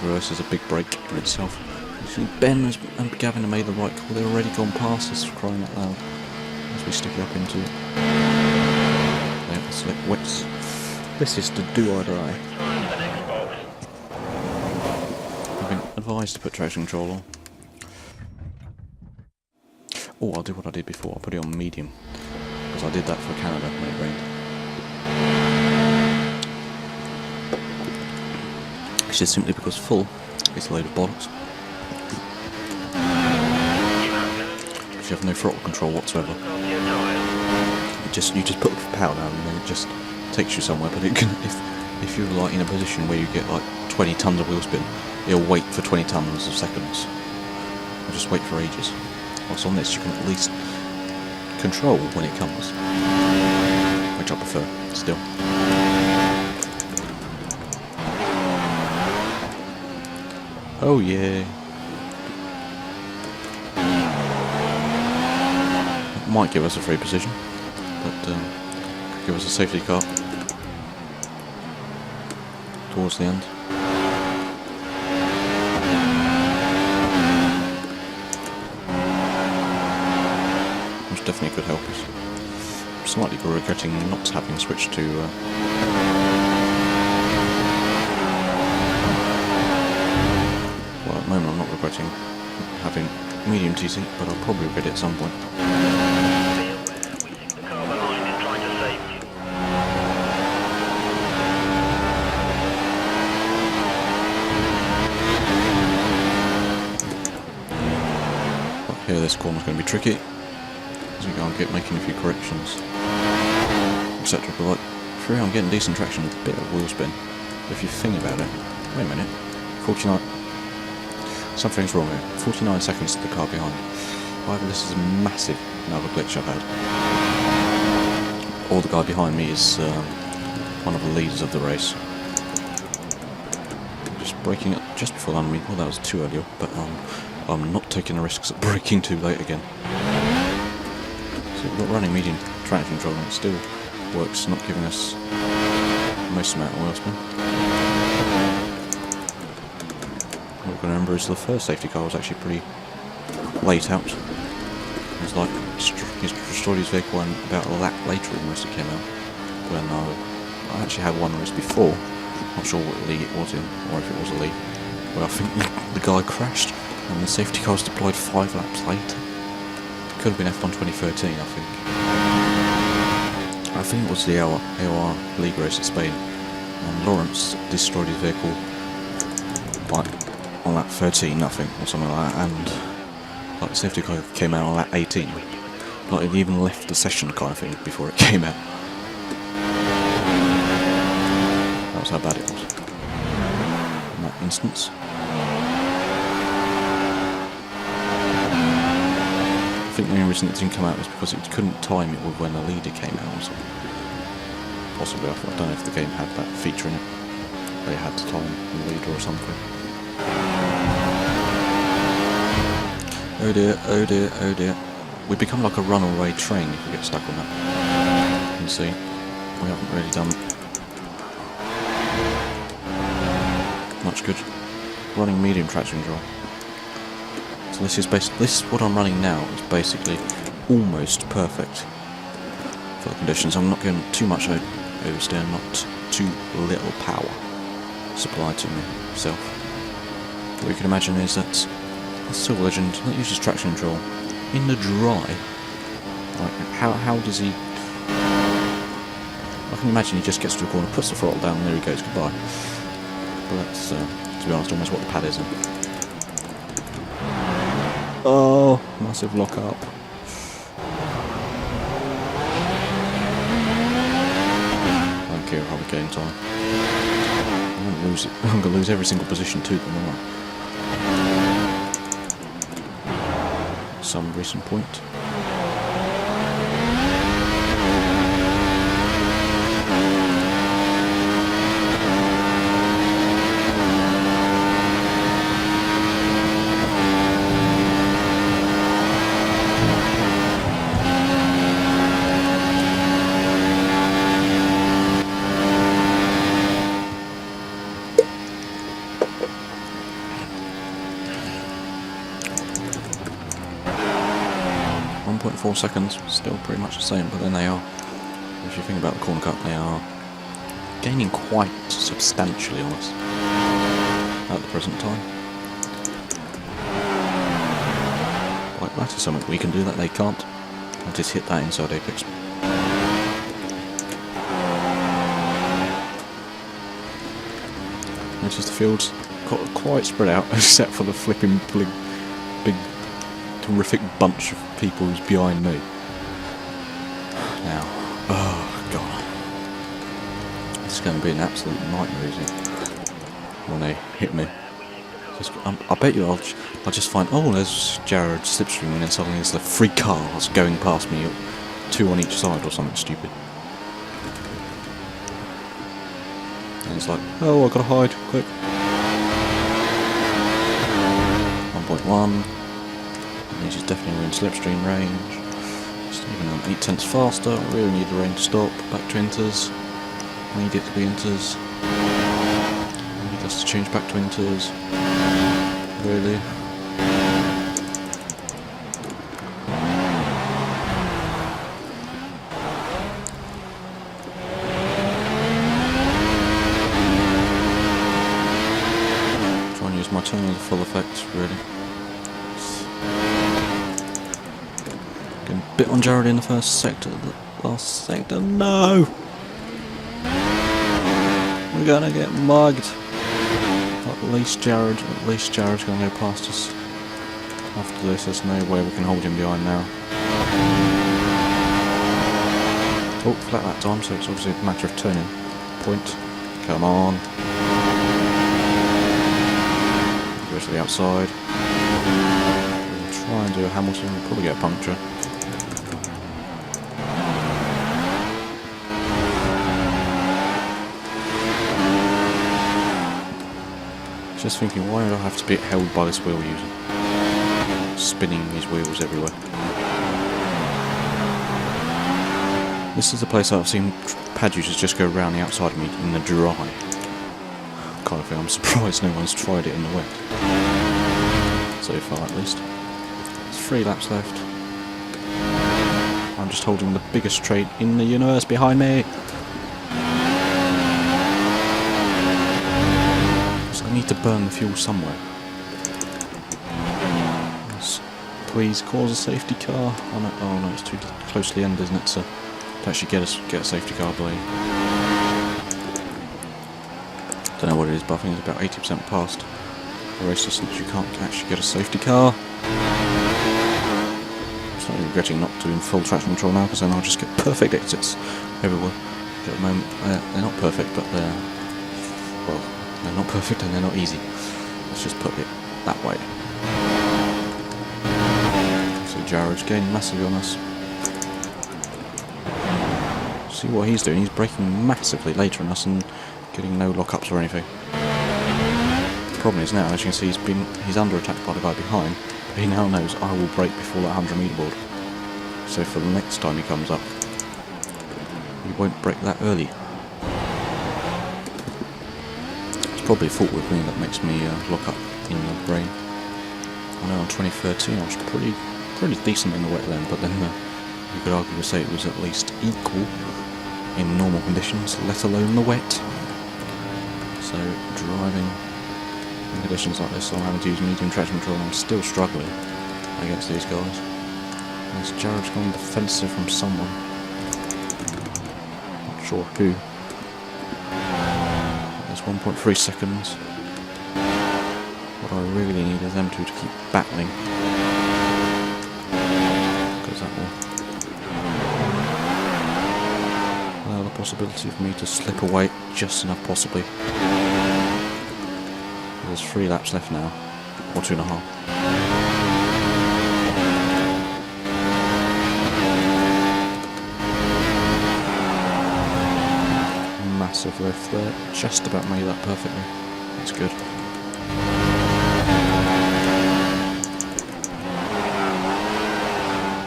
Reverse is a big brake in itself. Actually, Ben and Gavin have made the right call. They're already gone past us, for crying out loud. As we stick it up into it. Yeah, the slick whips. This is the do or die. I've been advised to put traction control on. Oh, I'll do what I did before. I'll put it on medium. Because I did that for Canada when it rained. It's just simply because full is a load of bollocks. You have no throttle control whatsoever. You just put the power down and then it just takes you somewhere. But it can, if you're like in a position where you get like 20 tons of wheel spin, it'll wait for 20 tons of seconds. It'll just wait for ages. Whilst on this, you can at least control when it comes, which I prefer still. Oh yeah. Might give us a free position, but could give us a safety car towards the end. Which definitely could help us. I'm slightly regretting not having switched to well, at the moment I'm not regretting having medium TC, but I'll probably regret it at some point. Here this corner's going to be tricky, as we go and get making a few corrections, etc. But like, for real, I'm getting decent traction with a bit of wheel spin. If you think about it, wait a minute, 49, something's wrong here, 49 seconds to the car behind. Either this is a massive another glitch I've had, or the guy behind me is one of the leaders of the race. Just braking up just before the well, that was too early, but I'm not taking the risks of braking too late again. So we've got running medium traction control and it still works, not giving us the most amount of wheel spin. What we're going to remember is the first safety car was actually pretty late out. It was like he's destroyed his vehicle and about a lap later almost it came out. When I actually had one race before, not sure what league it was in, or if it was a league, where I think the guy crashed and the safety car was deployed 5 laps later. Could have been F1 2013, I think. I think it was the AOR League race in Spain. And Lawrence destroyed his vehicle on lap 13, I think, or something like that. And like the safety car came out on lap 18. Like it even left the session kind of thing before it came out. That was how bad it was in that instance. I think the only reason it didn't come out was because it couldn't time it with when the leader came out or something. Possibly, I don't know if the game had that feature in it. They had to time the leader or something. Oh dear, oh dear, oh dear. We become like a runaway train if we get stuck on that. You can see, we haven't really done much good. Running medium traction control. So this is what I'm running now is basically almost perfect for the conditions. I'm not getting too much oversteer, not too little power supplied to myself. What you can imagine is that a Silver Legend that uses traction control in the dry. Like how does he? I can imagine he just gets to a corner, puts the throttle down, and there he goes. Goodbye. But that's, to be honest, almost what the pad is. Oh, massive lock up. I don't care how we gain time. I'm going to lose it. I'm going to lose every single position to them, aren't I? Some recent point. 1.4 seconds, still pretty much the same, but then they are, if you think about the corner cut, they are gaining quite substantially on us at the present time. Like, that is something we can do that they can't. I'll just hit that inside apex. Notice the field's got quite spread out, except for the flipping big terrific bunch of people who's behind me. Now, oh god, it's going to be an absolute nightmare, isn't it? When they hit me, I bet you I'll just find, oh, there's Jared slipstreaming, and suddenly there's the 3 cars going past me, 2 on each side or something stupid. And it's like, oh, I've got to hide, quick. 1.1. This is definitely in slipstream range. Just even on 8/10 faster. I really need the rain to stop. Back to inters. I need it to be inters. I need us to change back to inters. Really. Try and use my turn to full effect, really. Getting a bit on Jared in the first sector, the last sector, no! We're gonna get mugged. At least Jared's gonna go past us. After this, there's no way we can hold him behind now. Oh, flat that time, so it's obviously a matter of turning point. Come on. Go to the outside. We'll try and do a Hamilton, we'll probably get a puncture. Just thinking, why do I have to be held by this wheel user? Spinning his wheels everywhere. This is the place I've seen pad users just go around the outside of me in the dry. Kind of thing. I'm surprised no one's tried it in the wet. So far, at least. There's 3 laps left. I'm just holding the biggest straight in the universe behind me. I need to burn the fuel somewhere. Please cause a safety car. Oh no, it's too close to the end, isn't it? To actually get a safety car, I believe. Don't know what it is, but I think it's about 80% past the race distance. You can't actually get a safety car. I'm slightly regretting not doing full traction control now, because then I'll just get perfect exits everywhere. At the moment, they're not perfect, but they're not perfect and they're not easy. Let's just put it that way. So Jared's gaining massively on us. See what he's doing, he's braking massively later than us and getting no lockups or anything. The problem is now, as you can see, he's under attack by the guy behind, but he now knows I will brake before that 100 metre board. So for the next time he comes up, he won't brake that early. Probably a fault with me that makes me lock up in the rain. I know in 2013 I was pretty decent in the wet then, but then you could arguably say it was at least equal in normal conditions, let alone the wet. So driving in conditions like this, I'm having to use medium traction control and I'm still struggling against these guys. This Jared's gone defensive from someone. Not sure who. 1.3 seconds. What I really need is them two to keep battling, because that will allow the possibility of me to slip away just enough, possibly. There's 3 laps left now, or 2.5. Massive lift there, just about made that perfectly. That's good.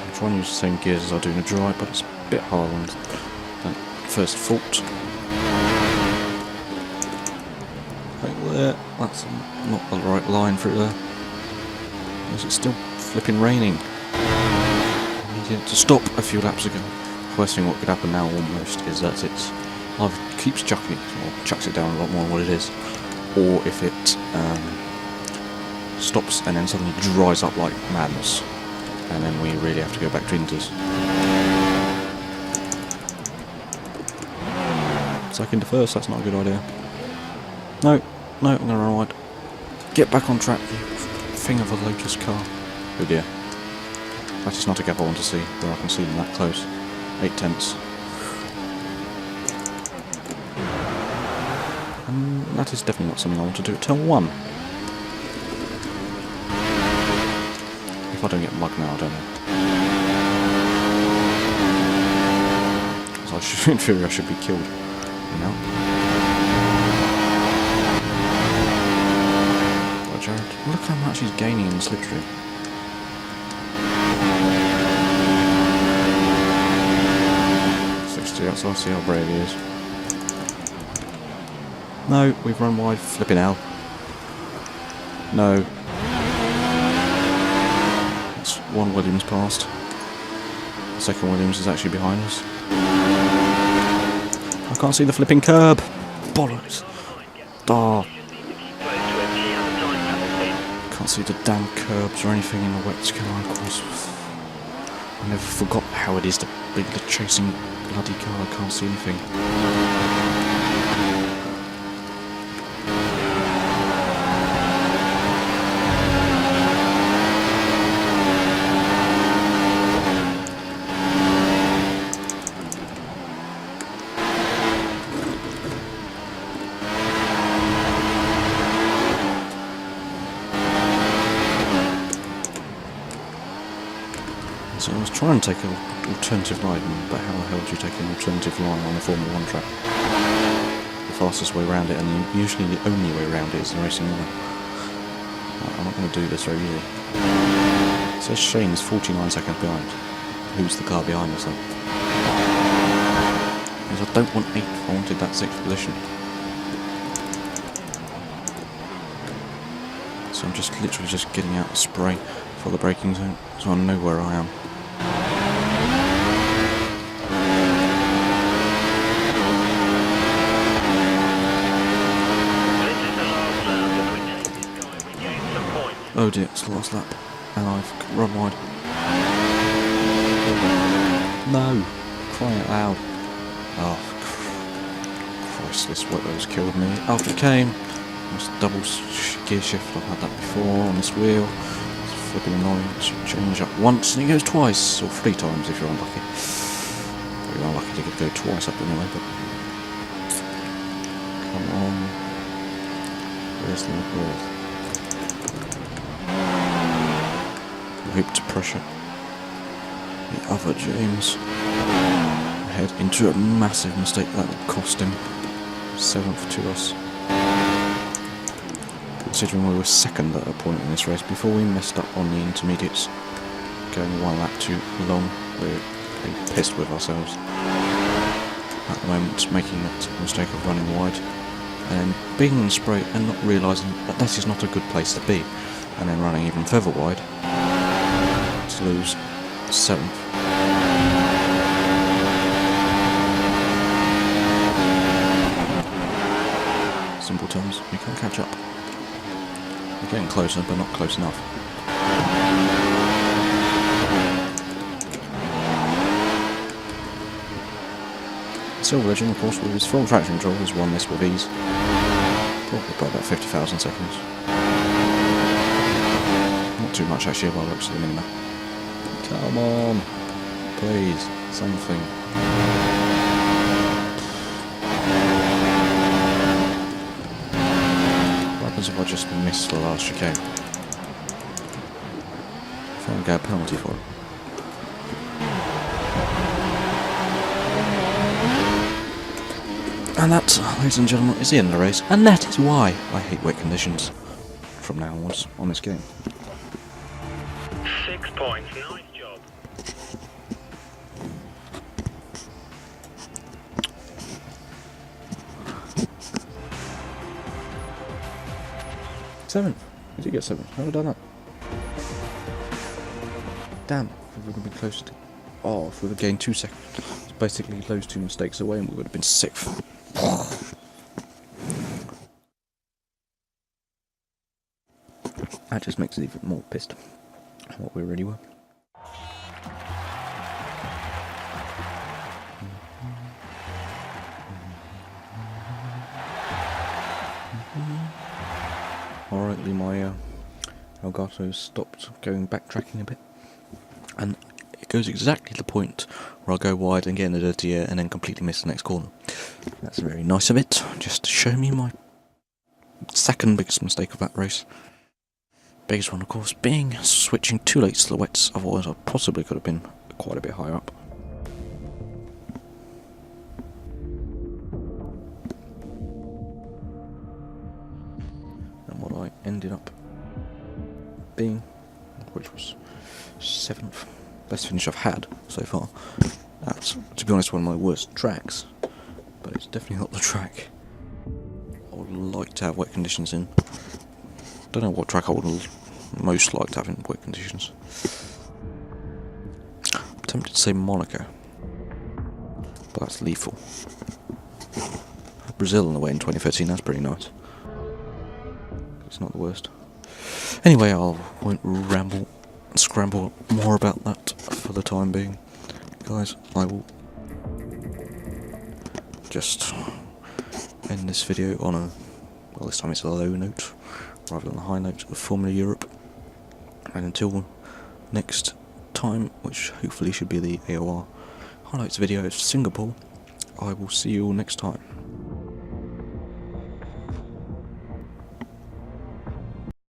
I'm trying to use the same gears as I do in a dry, but it's a bit hard on that first fault. Right there, that's not the right line through there. Is it still flipping raining? I idiot to stop a few laps ago. Worst thing what could happen now almost is that it either keeps chucking it or chucks it down a lot more than what it is, or if it stops and then suddenly dries up like madness, and then we really have to go back to inters. Second to first, that's not a good idea. No, I'm going to run wide. Get back on track, you thing of a Lotus car. Oh dear. That is not a gap I want to see, where I can see them that close. 8/10. And that is definitely not something I want to do at turn 1. If I don't get mugged now, I don't know. So in theory I should be killed, you know? Well, Jared, look how much he's gaining in the slipstream. So I'll see how brave he is. No, we've run wide. Flipping hell. No. That's one Williams past. The second Williams is actually behind us. I can't see the flipping curb. Bollocks. Oh. Can't see the damn curbs or anything in the wet line course. I never forgot how it is to be the chasing bloody car. I can't see anything. So I was trying to take an alternative line, but how the hell do you take an alternative line on a Formula 1 track? The fastest way around it, and usually the only way around it, is the racing line. I'm not going to do this very easily. It says Shane's 49 seconds behind. Who's the car behind us then? Because I don't want 8th, I wanted that 6th position. So I'm just literally just getting out the spray for the braking zone, so I know where I am. Oh dear, it's the last lap, and I've run wide. No! Crying out loud. Oh, Christ, this wetlo's killed me. After it came, this double gear shift, I've had that before on this wheel. It's flipping annoying. It should change up once and it goes twice, or 3 times if you're unlucky. Very unlucky to go twice up anyway, but... Come on. Where's the north? Hope to pressure the other James head into a massive mistake that will cost him 7th to us. Considering we were 2nd at a point in this race before we messed up on the intermediates, going 1 lap too long, we're pretty pissed with ourselves. At the moment, making that mistake of running wide and being in the spray and not realising that that is not a good place to be, and then running even further wide to lose 7th. Simple terms, you can catch up. You're getting closer, but not close enough. Silver Legend, of course, with his full traction control, has won this with ease. Probably by about 50,000 seconds. Not too much actually, by the looks of the minimum. Come on, please, something. What happens if I just miss the last chicane? If I don't get a penalty for it. And that, ladies and gentlemen, is the end of the race, and that is why I hate wet conditions from now onwards on this game. 6 points, nice job. Seventh. We did get 7th. How have I done that? Damn, we've been close to Oh, if we would have gained 2 seconds, it's basically those 2 mistakes away and we would have been 6th. That just makes it even more pissed than what we really were. Alrightly, my Elgato's stopped going backtracking a bit, and it goes exactly to the point where I'll go wide and get in the dirty air and then completely miss the next corner. That's very nice of it, just to show me my second biggest mistake of that race. Biggest one, of course, being switching too late silhouettes, otherwise I possibly could have been quite a bit higher up. And what I ended up being, which was 7th, best finish I've had so far. That's, to be honest, one of my worst tracks, but it's definitely not the track I would like to have wet conditions in. Don't know what track I would most like to have in wet conditions. I'm tempted to say Monaco, but that's lethal. Brazil in the way in 2013, that's pretty nice. It's not the worst. Anyway, I won't ramble and scramble more about that for the time being. Guys, I will just end this video on a, well, this time it's a low note rather than a high note of Formula Europe. And until next time, which hopefully should be the AOR highlights video of Singapore, I will see you all next time.